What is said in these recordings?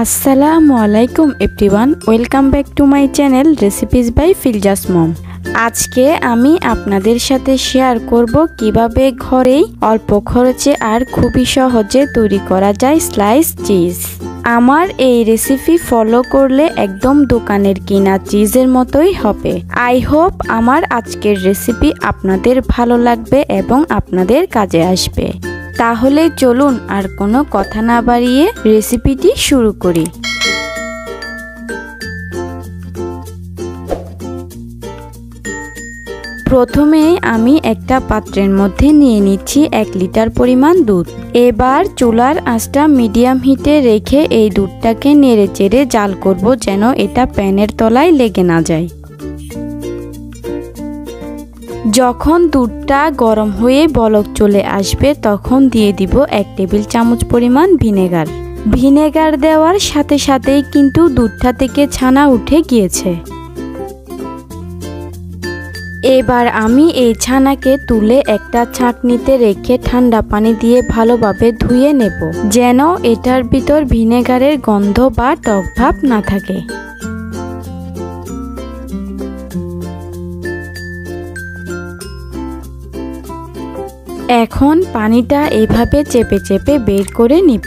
আসসালামু আলাইকুম everyone, welcome back to my channel recipes by Filza's mom. আজকে আমি আপনাদের সাথে শেয়ার করব কিভাবে ঘরেই অল্প খরচে আর খুবই সহজে তৈরি করা যায় স্লাইস চিজ। আমার এই রেসিপি ফলো করলে একদম দোকানের কিনা চিজের মতোই হবে। আই হোপ আমার আজকের রেসিপি আপনাদের ভালো লাগবে এবং আপনাদের কাজে আসবে। তাহলে চলুন আর কোনো কথা না বাড়িয়ে রেসিপিটি শুরু করি। প্রথমে আমি একটা পাত্রের মধ্যে নিয়ে নিচ্ছি 1 লিটার পরিমাণ দুধ। এবার চুলার আঁচটা মিডিয়াম হিটে রেখে এই দুধটাকে নেড়েচেড়ে জাল করব যেন এটা প্যানের তলায় লেগে না যায়। যখন দুধটা গরম হয়ে বলক চলে আসবে তখন দিয়ে দিব 1 টেবিল চামচ পরিমাণ ভিনেগার। ভিনেগার দেওয়ার সাথে সাথেই কিন্তু দুধটা থেকে ছানা উঠে গিয়েছে। এবার আমি এই ছানাকে তুলে একটা ছাঁকনিতে রেখে ঠান্ডা পানি দিয়ে ভালোভাবে ধুয়ে নেব যেন এটার ভিতর ভিনেগারের গন্ধ বা টক ভাব না থাকে। এখন পানিটা এভাবে চেপে চেপে বের করে নিব।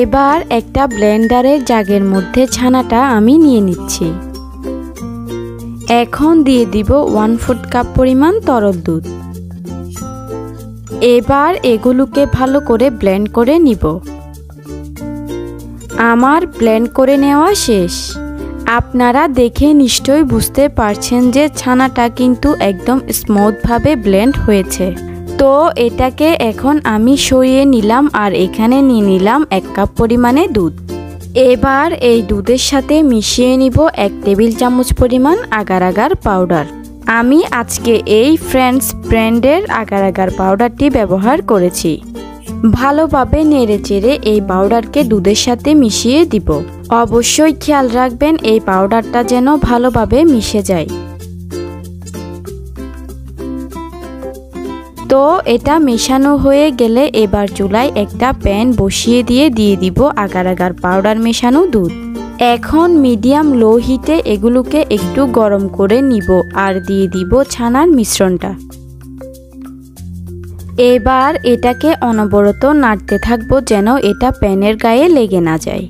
এবার একটা ব্লেন্ডারের জাগের মধ্যে ছানাটা আমি নিয়ে নিচ্ছি। এখন দিয়ে দিব 1/4 কাপ পরিমাণ তরল দুধ। এবার এগুলোকে ভালো করে ব্লেন্ড করে নিব। আমার ব্লেন্ড করে নেওয়া শেষ। আপনারা দেখে নিশ্চয়ই বুঝতে পারছেন যে ছানাটা কিন্তু একদম স্মুথভাবে ব্লেন্ড হয়েছে। তো এটাকে এখন আমি সরিয়ে নিলাম আর এখানে নিয়ে নিলাম 1 কাপ পরিমাণে দুধ। এবার এই দুধের সাথে মিশিয়ে নিব 1 টেবিল চামচ পরিমাণ আগার আগার পাউডার। আমি আজকে এই ফ্রেন্ডস ব্র্যান্ডের আগার আগার পাউডারটি ব্যবহার করেছি। ভালোভাবে নেড়েচেড়ে এই পাউডারকে দুধের সাথে মিশিয়ে দিব। অবশ্যই খেয়াল রাখবেন এই পাউডারটা যেন ভালোভাবে মিশে যায়। তো এটা মেশানো হয়ে গেলে এবার চুলায় একটা প্যান বসিয়ে দিয়ে দিব আগার আগার পাউডার মেশানো দুধ। এখন মিডিয়াম লো হিটে এগুলোকে একটু গরম করে নিব আর দিয়ে দিব ছানার মিশ্রণটা। এবার এটাকে অনবরত নাড়তে থাকবো যেন এটা প্যানের গায়ে লেগে না যায়।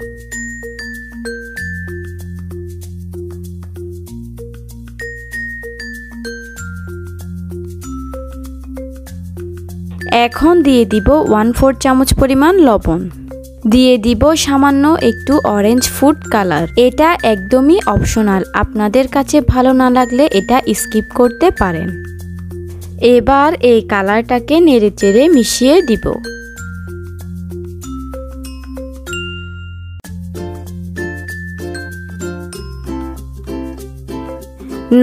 এখন দিয়ে দিব 1/4 চামচ পরিমাণ লবণ। দিয়ে দিব সামান্য একটু অরেঞ্জ ফুড কালার। এটা একদমই অপশনাল, আপনাদের কাছে ভালো না লাগলে এটা স্কিপ করতে পারেন। এবার এই কালারটাকে নেড়েচেড়ে মিশিয়ে দিব।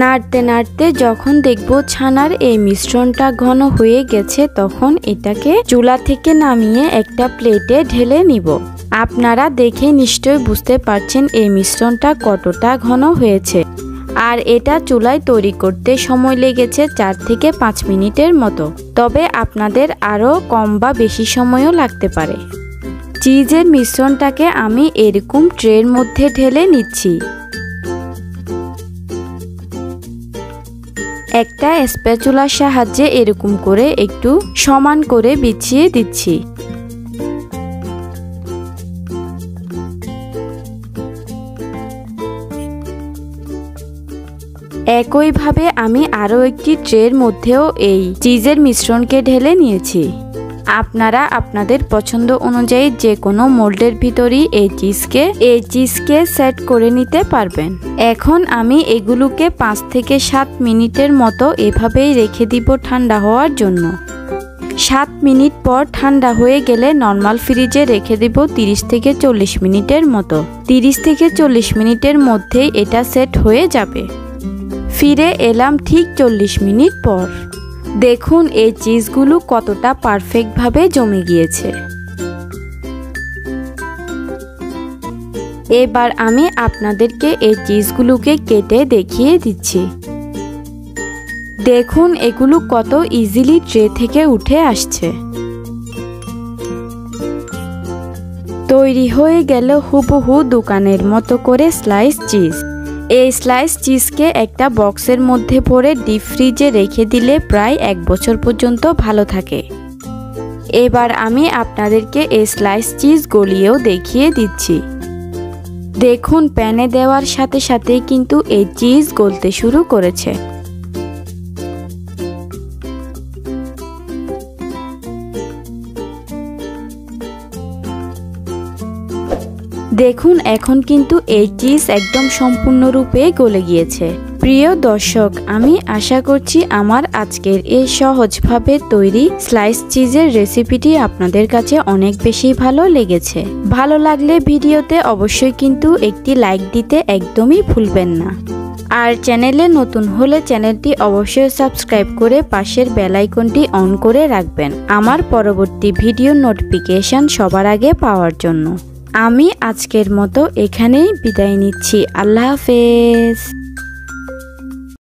নাড়তে নাড়তে যখন দেখব ছানার এই মিশ্রণটা ঘন হয়ে গেছে তখন এটাকে চুলা থেকে নামিয়ে একটা প্লেটে ঢেলে নিব। আপনারা দেখে নিশ্চয়ই বুঝতে পারছেন এই মিশ্রণটা কতটা ঘন হয়েছে। আর এটা চুলায় তৈরি করতে সময় লেগেছে 4 থেকে 5 মিনিটের মতো। তবে আপনাদের আরও কম বা বেশি সময়ও লাগতে পারে। চিজের মিশ্রণটাকে আমি এরকম ট্রের মধ্যে ঢেলে নিচ্ছি। একটা স্প্যাচুলার সাহায্যে এরকম করে একটু সমান করে বিছিয়ে দিচ্ছি। একইভাবে আমি আরও একটি ট্রের মধ্যেও এই চিজের মিশ্রণকে ঢেলে নিয়েছি। আপনারা আপনাদের পছন্দ অনুযায়ী যে কোনো মোল্ডের ভিতরই এই চিজকে সেট করে নিতে পারবেন। এখন আমি এগুলোকে 5 থেকে 7 মিনিটের মতো এভাবেই রেখে দিব ঠান্ডা হওয়ার জন্য। 7 মিনিট পর ঠান্ডা হয়ে গেলে নর্মাল ফ্রিজে রেখে দিব 30 থেকে 40 মিনিটের মতো। 30 থেকে 40 মিনিটের মধ্যেই এটা সেট হয়ে যাবে। ফিরে এলাম ঠিক 40 মিনিট পর। দেখুন এই চিজগুলো কতটা পারফেক্টভাবে জমে গিয়েছে। এবার আমি আপনাদেরকে এই চিজগুলোকে কেটে দেখিয়ে দিচ্ছি। দেখুন এগুলো কত ইজিলি ট্রে থেকে উঠে আসছে। তৈরি হয়ে গেল হুবহু দোকানের মতো করে স্লাইস চিজ। এই স্লাইস চিজকে একটা বক্সের মধ্যে ভরে ডিপ ফ্রিজে রেখে দিলে প্রায় 1 বছর পর্যন্ত ভালো থাকে। এবার আমি আপনাদেরকে এই স্লাইস চিজ গলিয়েও দেখিয়ে দিচ্ছি। দেখুন প্যানে দেওয়ার সাথে সাথেই কিন্তু এই চিজ গলতে শুরু করেছে। দেখুন এখন কিন্তু এই চিজ একদম সম্পূর্ণরূপে গলে গিয়েছে। প্রিয় দর্শক, আমি আশা করছি আমার আজকের এই সহজভাবে তৈরি স্লাইস চিজের রেসিপিটি আপনাদের কাছে অনেক বেশি ভালো লেগেছে। ভালো লাগলে ভিডিওতে অবশ্যই কিন্তু একটি লাইক দিতে একদমই ভুলবেন না। আর চ্যানেলে নতুন হলে চ্যানেলটি অবশ্যই সাবস্ক্রাইব করে পাশের বেল আইকনটি অন করে রাখবেন আমার পরবর্তী ভিডিও নোটিফিকেশন সবার আগে পাওয়ার জন্য। আমি আজকের মতো এখানেই বিদায় নিচ্ছি। আল্লাহ হাফেজ।